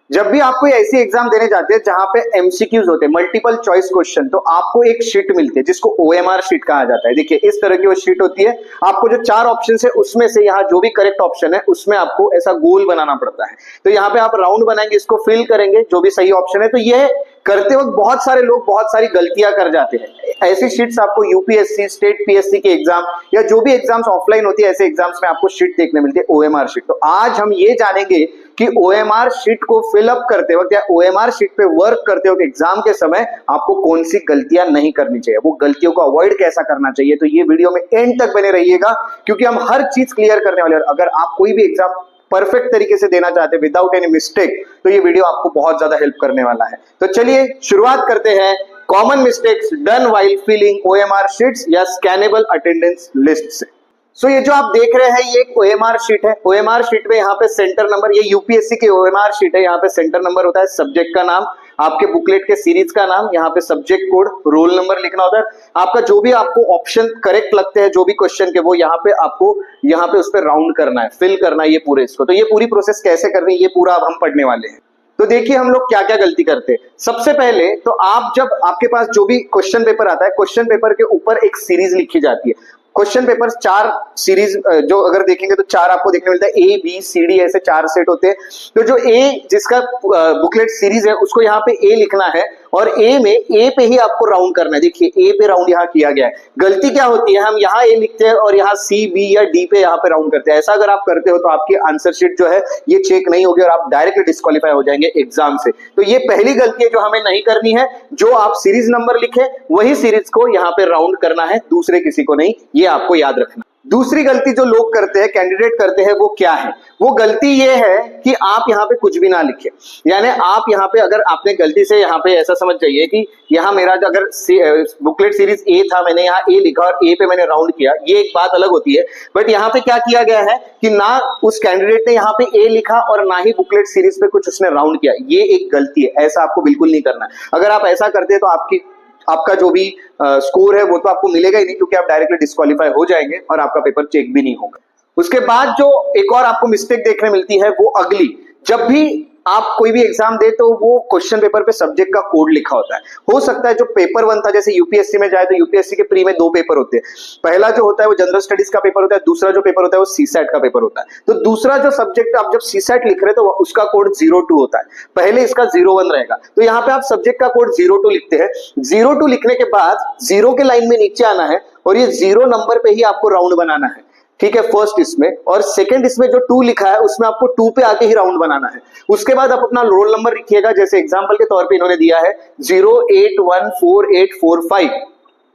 जब भी आप कोई ऐसी एग्जाम देने जाते हैं जहां पे एमसीक्यूज होते हैं, मल्टीपल चॉइस क्वेश्चन, तो आपको एक शीट मिलती है जिसको ओएमआर शीट कहा जाता है। देखिए इस तरह की वो शीट होती है। आपको जो 4 ऑप्शन है उसमें से यहाँ जो भी करेक्ट ऑप्शन है उसमें आपको ऐसा गोल बनाना पड़ता है। तो यहाँ पे आप राउंड बनाएंगे, इसको फिल करेंगे जो भी सही ऑप्शन है। तो ये करते वक्त बहुत सारे लोग बहुत सारी गलतियां कर जाते हैं। ऐसी शीट्स आपको यूपीएससी, स्टेट पीएससी के एग्जाम या जो भी एग्जाम्स ऑफलाइन होती है ऐसे एग्जाम्स में आपको शीट देखने मिलती है ओएमआर शीट। तो आज हम ये जानेंगे कि ओएमआर शीट को फिलअप करते वक्त या ओएमआर शीट पे वर्क करते वक्त एग्जाम के समय आपको कौन सी गलतियां नहीं करनी चाहिए, वो गलतियों को अवॉइड कैसा करना चाहिए। तो ये वीडियो में एंड तक बने रहिएगा क्योंकि हम हर चीज क्लियर करने वाले हैं। और अगर आप कोई भी एग्जाम परफेक्ट तरीके से देना चाहते हैं विदाउट एनी मिस्टेक, तो ये वीडियो आपको बहुत ज्यादा हेल्प करने वाला है। तो चलिए शुरुआत करते हैं common mistakes done while filling OMR sheets या स्कैनेबल अटेंडेंस लिस्ट से। सो ये जो आप देख रहे हैं ये एक ओएमआर शीट है। ओएमआर शीट में यहाँ पे सेंटर नंबर, ये यूपीएससी की ओएमआर शीट है। यहाँ पे सेंटर नंबर होता है, सब्जेक्ट का नाम, आपके बुकलेट के सीरीज का नाम, यहाँ पे सब्जेक्ट कोड, रोल नंबर लिखना होता है। आपका जो भी आपको ऑप्शन करेक्ट लगते हैं जो भी क्वेश्चन के, वो यहाँ पे आपको यहाँ पे उस पर राउंड करना है, फिल करना है ये पूरे इसको। तो ये पूरी प्रोसेस कैसे करनी है ये पूरा अब हम पढ़ने वाले हैं। तो देखिए हम लोग क्या क्या गलती करते हैं। सबसे पहले तो आप जब आपके पास जो भी क्वेश्चन पेपर आता है, क्वेश्चन पेपर के ऊपर एक सीरीज लिखी जाती है। क्वेश्चन पेपर 4 सीरीज जो अगर देखेंगे तो 4 आपको देखने मिलता है, ए बी सी डी ऐसे 4 सेट होते हैं। तो जो ए जिसका बुकलेट सीरीज है उसको यहाँ पे ए लिखना है और ए में ए पे ही आपको राउंड करना है। देखिए ए पे राउंड यहाँ किया गया है। गलती क्या होती है, हम यहाँ ए लिखते हैं और यहाँ सी बी या डी पे यहाँ पे राउंड करते हैं। ऐसा अगर आप करते हो तो आपकी आंसर शीट जो है ये चेक नहीं होगी और आप डायरेक्टली डिस्क्वालीफाई हो जाएंगे एग्जाम से। तो ये पहली गलती है जो हमें नहीं करनी है। जो आप सीरीज नंबर लिखे वही सीरीज को यहाँ पे राउंड करना है, दूसरे किसी को नहीं, ये आपको याद रखना। दूसरी गलती जो लोग करते हैं, कैंडिडेट करते हैं, वो क्या है, वो गलती ये है कि आप यहाँ पे कुछ भी ना लिखे। यानी आप यहाँ पे अगर आपने गलती से यहाँ पे ऐसा समझ जाइए कि यहाँ मेरा अगर बुकलेट सीरीज ए था, मैंने यहाँ ए लिखा और ए पे मैंने राउंड किया, ये एक बात अलग होती है। बट यहाँ पे क्या किया गया है कि ना उस कैंडिडेट ने यहाँ पे ए लिखा और ना ही बुकलेट सीरीज पे कुछ उसने राउंड किया, ये एक गलती है। ऐसा आपको बिल्कुल नहीं करना है। अगर आप ऐसा करते हैं तो आपका जो भी स्कोर है वो तो आपको मिलेगा ही नहीं, क्योंकि आप डायरेक्टली डिस्क्वालीफाई हो जाएंगे और आपका पेपर चेक भी नहीं होगा। उसके बाद जो एक और आपको मिस्टेक देखने मिलती है वो अगली, जब भी आप कोई भी एग्जाम दे तो वो क्वेश्चन पेपर पे सब्जेक्ट का कोड लिखा होता है। हो सकता है जो पेपर 1 था, जैसे यूपीएससी में जाए तो यूपीएससी के प्री में 2 पेपर होते हैं। पहला जो होता है वो जनरल स्टडीज का पेपर होता है, दूसरा जो पेपर होता है वो सीसैट का पेपर होता है। तो दूसरा जो सब्जेक्ट आप जब सीसैट लिख रहे हैं तो उसका कोड 02 होता है, पहले इसका 01 रहेगा। तो यहाँ पे आप सब्जेक्ट का कोड 02 लिखते हैं। 02 लिखने के बाद 0 के लाइन में नीचे आना है और ये 0 नंबर पे ही आपको राउंड बनाना है, ठीक है, फर्स्ट इसमें। और सेकंड इसमें जो 2 लिखा है उसमें आपको 2 पे आके ही राउंड बनाना है। उसके बाद आप अपना रोल नंबर लिखिएगा, जैसे एग्जांपल के तौर पे इन्होंने दिया है 08148485।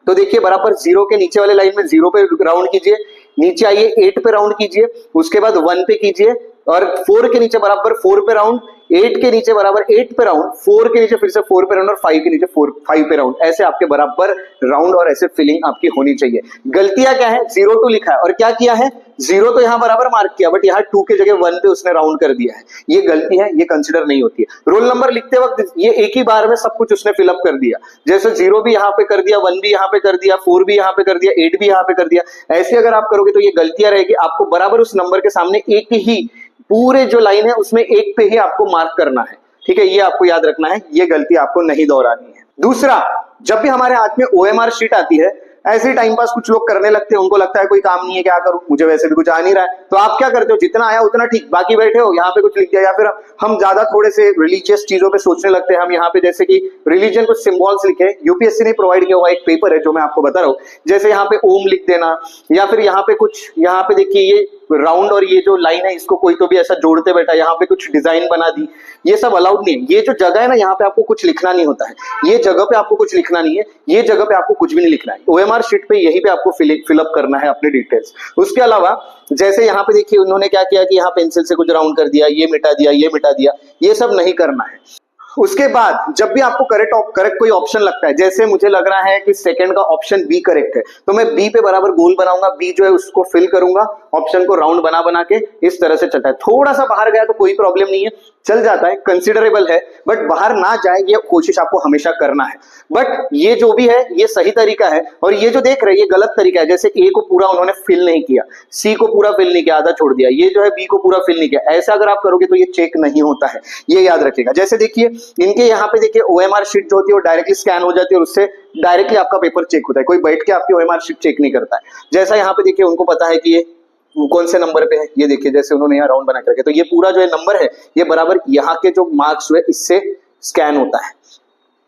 तो देखिए बराबर 0 के नीचे वाले लाइन में 0 पे राउंड कीजिए, नीचे आइए 8 पे राउंड कीजिए, उसके बाद 1 पे कीजिए और 4 के नीचे बराबर 4 पे राउंड, 8 के नीचे बराबर 8 पे राउंड, 4 के नीचे फिर से 4 पे राउंड और 5 के नीचे 5 पे राउंड। ऐसे आपके बराबर राउंड और ऐसे फिलिंग आपकी होनी चाहिए। गलतियां क्या है, 02 लिखा है और क्या किया है, 0 तो यहां बराबर मार्क किया बट यहाँ 2 के जगह 1 पे उसने राउंड कर दिया है। ये गलती है, ये कंसिडर नहीं होती है। रोल नंबर लिखते वक्त ये एक ही बार में सब कुछ उसने फिलअप कर दिया, जैसे 0 भी यहाँ पे कर दिया, 1 भी यहाँ पे कर दिया, 4 भी यहाँ पे कर दिया, 8 भी यहाँ पे कर दिया। ऐसे अगर आप करोगे तो ये गलतियां रहेगी। आपको बराबर उस नंबर के सामने एक ही पूरे जो लाइन है उसमें एक पे ही आपको मार्क करना है, ठीक है, ये आपको याद रखना है, ये गलती आपको नहीं दोहरानी है। दूसरा, जब भी हमारे हाथ में ओएमआर शीट आती है, ऐसे टाइम पास कुछ लोग करने लगते हैं, उनको लगता है कोई काम नहीं है, क्या करूं, मुझे वैसे भी कुछ आ नहीं रहा है। तो आप क्या करते हो, जितना आया उतना ठीक, बाकी बैठे हो यहाँ पे कुछ लिख दिया। या फिर हम ज्यादा थोड़े से रिलीजियस चीजों पे सोचने लगते हैं। हम यहाँ पे जैसे कि रिलीजन कुछ सिंबल्स लिखे, यूपीएससी ने प्रोवाइड किया हुआ एक पेपर है जो मैं आपको बता रहा हूँ, जैसे यहाँ पे ओम लिख देना, या फिर यहाँ पे कुछ, यहाँ पे देखिए ये राउंड और ये जो लाइन है इसको कोई तो भी ऐसा जोड़ते बैठा, यहाँ पे कुछ डिजाइन बना दी, ये सब अलाउड नहीं है। ये जो जगह है ना, यहाँ पे आपको कुछ लिखना नहीं होता है, ये जगह पे आपको कुछ लिखना नहीं है, ये जगह पे आपको कुछ भी नहीं लिखना है। ओएमआर शीट पे यहीं पे आपको फिलअप करना है अपने डिटेल्स। उसके अलावा जैसे यहाँ पे देखिए उन्होंने क्या किया कि यहाँ पेंसिल से कुछ राउंड कर दिया, ये मिटा दिया, ये मिटा दिया, ये सब नहीं करना है। उसके बाद जब भी आपको करेक्ट कोई ऑप्शन लगता है, जैसे मुझे लग रहा है कि सेकंड का ऑप्शन बी करेक्ट है, तो मैं बी पे बराबर गोल बनाऊंगा, बी जो है उसको फिल करूंगा, ऑप्शन को राउंड बना बना के इस तरह से चलता है। थोड़ा सा बाहर गया तो कोई प्रॉब्लम नहीं है, चल जाता है, कंसिडरेबल है, बट बाहर ना जाए ये कोशिश आपको हमेशा करना है। बट ये जो भी है ये सही तरीका है, और ये जो देख रहे हैं ये गलत तरीका है। जैसे ए को पूरा उन्होंने फिल नहीं किया, सी को पूरा फिल नहीं किया, आधा छोड़ दिया, ये जो है बी को पूरा फिल नहीं किया, ऐसा अगर आप करोगे तो ये चेक नहीं होता है, ये याद रखिएगा। जैसे देखिए इनके यहाँ पे देखिए ओएमआर शीट जो होती है वो डायरेक्टली स्कैन हो जाती है और उससे डायरेक्टली आपका पेपर चेक होता है, कोई बैठ के आपकी ओएमआर शीट चेक नहीं करता है। जैसा यहाँ पे देखिए उनको पता है कि ये कौन से नंबर पे है, ये देखिए जैसे उन्होंने यहाँ राउंड बना करके, तो ये पूरा जो है नंबर है ये बराबर यहाँ के जो मार्क्स हुए इससे स्कैन होता है।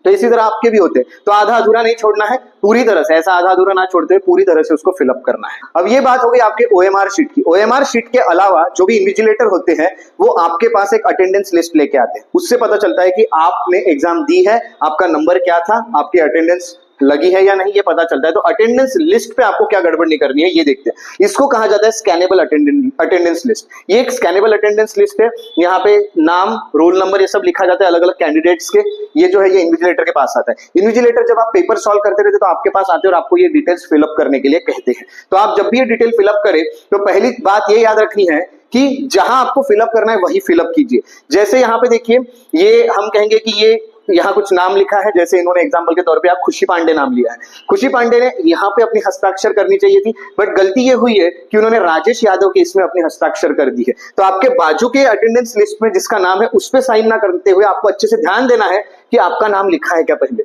तो इसी तरह आपके भी होते हैं, तो आधा अधूरा नहीं छोड़ना है, पूरी तरह से ऐसा आधा अधूरा ना छोड़ते हुए पूरी तरह से उसको फिलअप करना है। अब ये बात हो गई आपके ओएमआर शीट की। ओएमआर शीट के अलावा जो भी इन्विजिलेटर होते हैं वो आपके पास एक अटेंडेंस लिस्ट लेके आते हैं, उससे पता चलता है कि आपने एग्जाम दी है, आपका नंबर क्या था, आपकी अटेंडेंस लगी है या नहीं, ये पता चलता है। तो अटेंडेंस लिस्ट पे आपको क्या गड़बड़ नहीं करनी है, ये देखते हैं। इसको कहा जाता है स्कैनेबल अटेंडेंस लिस्ट। ये एक स्कैनेबल अटेंडेंस लिस्ट है, यहाँ पे नाम, रोल नंबर ये सब लिखा जाता है अलग अलग कैंडिडेट्स के। ये जो है ये इन्विजिलेटर के पास आता है। इन्विजिलेटर जब आप पेपर सॉल्व करते रहते तो आपके पास आते हैं और आपको ये डिटेल्स फिलअप करने के लिए कहते हैं। तो आप जब भी ये डिटेल फिलअप करें तो पहली बात ये याद रखनी है कि जहां आपको फिलअप करना है वही फिलअप कीजिए। जैसे यहाँ पे देखिए ये हम कहेंगे कि ये यहाँ कुछ नाम लिखा है, जैसे इन्होंने एग्जांपल के तौर पे आप खुशी पांडे नाम लिया है, खुशी पांडे ने यहाँ पे अपनी हस्ताक्षर करनी चाहिए थी, बट गलती ये हुई है कि उन्होंने राजेश यादव के इसमें अपनी हस्ताक्षर कर दी है। तो आपके बाजू के अटेंडेंस लिस्ट में जिसका नाम है उस पर साइन ना करते हुए आपको अच्छे से ध्यान देना है कि आपका नाम लिखा है क्या, पहले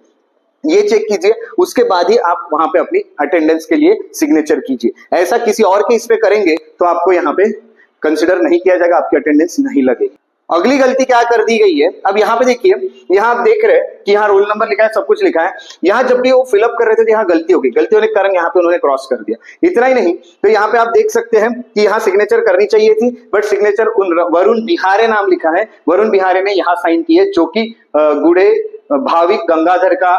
ये चेक कीजिए, उसके बाद ही आप वहां पे अपनी अटेंडेंस के लिए सिग्नेचर कीजिए। ऐसा किसी और के इस पे करेंगे तो आपको यहाँ पे कंसिडर नहीं किया जाएगा, आपकी अटेंडेंस नहीं लगेगी। अगली गलती क्या कर दी गई है, अब यहाँ पे देखिए, यहाँ आप देख रहे हैं कि यहाँ रोल नंबर लिखा है, सब कुछ लिखा है। यहाँ जब भी वो फिलअप कर रहे थे तो यहाँ गलती हो गई, गलती होने के कारण यहाँ पे उन्होंने क्रॉस कर दिया। इतना ही नहीं, तो यहाँ पे आप देख सकते हैं कि यहाँ सिग्नेचर करनी चाहिए थी, बट सिग्नेचर वरुण बिहारे नाम लिखा है, वरुण बिहारे ने यहाँ साइन की है, जो कि गुड़े भाविक गंगाधर का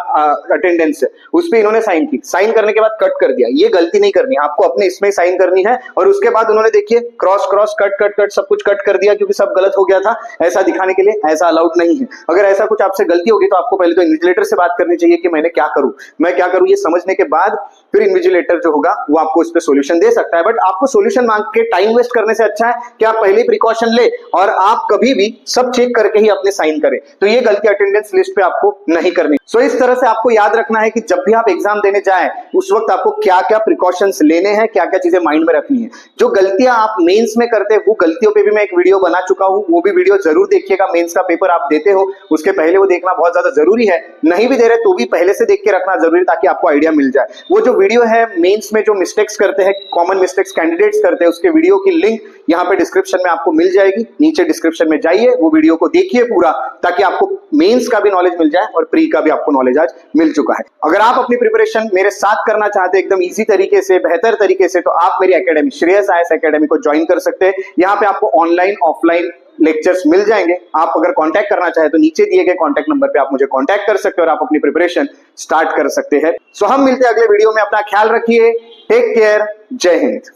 अटेंडेंस है, उस पे इन्होंने साइन की। साइन करने के बाद कट कर दिया, ये गलती नहीं करनी, आपको अपने इसमें साइन करनी है। और उसके बाद उन्होंने देखिए cross cross cut cut cut सब कुछ कट कर दिया, क्योंकि सब गलत हो गया था। ऐसा दिखाने के लिए ऐसा अलाउड नहीं है। अगर ऐसा कुछ आपसे गलती होगी तो आपको पहले तो इन्विजिलेटर से बात करनी चाहिए कि मैंने क्या करूं, मैं क्या करूं, ये समझने के बाद फिर इन्विजिलेटर जो होगा वो आपको इस पे सॉल्यूशन दे सकता है। बट आपको सॉल्यूशन मांग के टाइम वेस्ट करने से अच्छा है कि आप पहले प्रिकॉशन ले और आप कभी भी सब चेक करके ही अपने साइन करें। तो ये गलती अटेंडेंस लिस्ट पे आपको नहीं करनी। सो इस तरह से आपको याद रखना है कि जब भी आप एग्जाम देने जाएं उस वक्त आपको क्या क्या प्रिकॉशंस लेने हैं, क्या क्या चीजें माइंड में रखनी है। जो गलतियां आप मेंस में करते हैं वो गलतियों पे भी मैं एक वीडियो बना चुका हूं, वो भी वीडियो जरूर देखिएगा। मेंस का पेपर आप देते हो उसके पहले वो देखना बहुत ज्यादा जरूरी है, नहीं भी दे रहे तो भी पहले से देख के रखना जरूरी, ताकि आपको आइडिया मिल जाए। वो जो वीडियो है मेंस में जो मिस्टेक्स करते हैं, कॉमन मिस्टेक्स कैंडिडेट्स करते हैं, उसके वीडियो की लिंक यहाँ पे डिस्क्रिप्शन में आपको मिल जाएगी। नीचे डिस्क्रिप्शन में जाइए, वो वीडियो को देखिए पूरा, ताकि आपको मेंस का भी नॉलेज मिल जाए और प्री का भी आपको नॉलेज आज मिल चुका है। अगर आप अपनी प्रिपरेशन मेरे साथ करना चाहते हैं एकदम इजी तरीके से, बेहतर तरीके से, तो आप मेरी एकेडमी श्रेयस आईएएस एकेडमी को ज्वाइन कर सकते हैं। यहाँ पे आपको ऑनलाइन ऑफलाइन लेक्चर्स मिल जाएंगे। आप अगर कांटेक्ट करना चाहे तो नीचे दिए गए कांटेक्ट नंबर पे आप मुझे कांटेक्ट कर सकते हैं और आप अपनी प्रिपरेशन स्टार्ट कर सकते हैं। सो हम मिलते हैं अगले वीडियो में। अपना ख्याल रखिए, टेक केयर, जय हिंद।